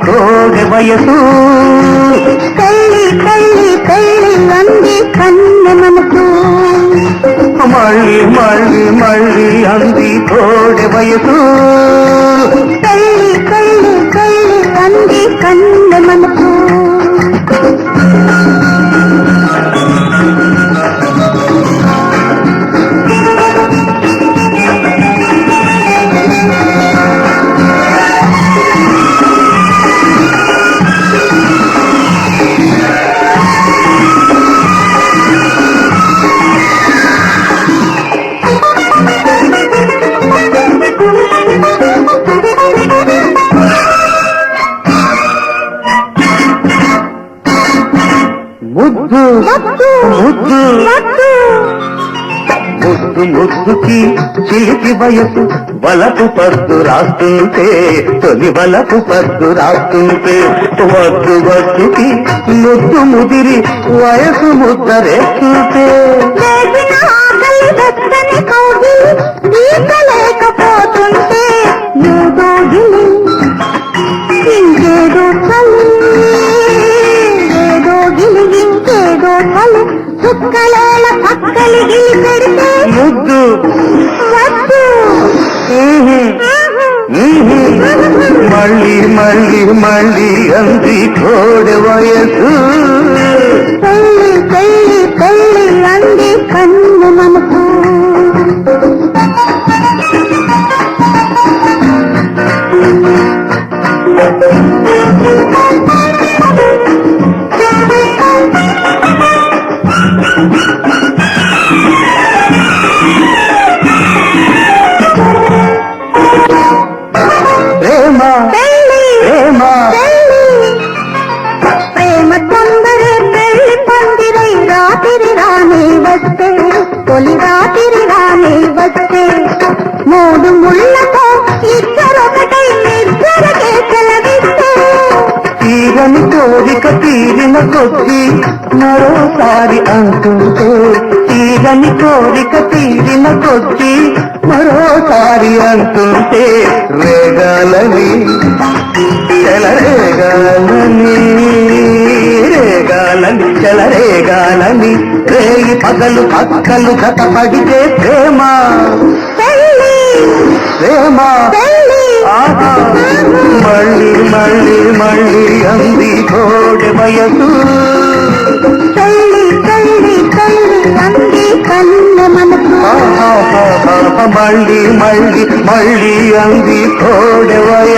కోడె వయసు పెళ్ళి పెళ్ళి పెళ్ళి అంది కన్నె మనసు మళ్ళీ మళ్ళీ మళ్ళీ అంది కోడె వయసు పెళ్ళి పెళ్ళి పెళ్ళి అంది కన్నె మనసు ముద్దు ముద్దు ముద్దు ముద్దుకి చిలిపి వయసు వలపు పద్దు రాస్తుంటే తొలి వలపు పద్దు రాస్తుంటే వద్దు వద్దుకి ముద్దు ముదిరి వయసు ముద్దరేస్తుంటే లేకపోతుంటే ఏదో గిలి ఇంకేదో చలి ఏదో గిలి ఇంకేదో చలి చుక్కలేల పక్కలి గిలి పెడితే ముద్దు వద్దు మళ్ళీ మళ్ళీ మళ్ళీ అంది కోడె వయసు పెళ్ళి పెళ్ళి పెళ్ళి అంది కన్ను మనసు ప్రేమ ప్రేమ ప్రేమ తొందరే పెళ్లి పందిరై రాత్రి రాని వస్తే తొలి రాత్రి రాని వస్తే మూడు ముళ్ళతో ఇద్దరొకటై నిద్దరకే సెలవిస్తే తీరని కోరిక తీరిన కొద్ది మరోసారి అంటుంటే తీరని కోరిక తీరిన కొద్ది మరోసారి అంటుంటే రేగాలని చెలరేగాలని రేగాలని చెలరేగాలని రేగి పగలు పక్కలు గత పడితే ప్రేమ ప్రేమ ఆహా మళ్ళీ మళ్ళీ మళ్ళీ అంది కోడె వయసు పెళ్ళి పెళ్ళి పెళ్ళి అంది కన్ను మనసు మళ్ళీ మళ్ళీ మళ్ళీ అంది కోడె వయసు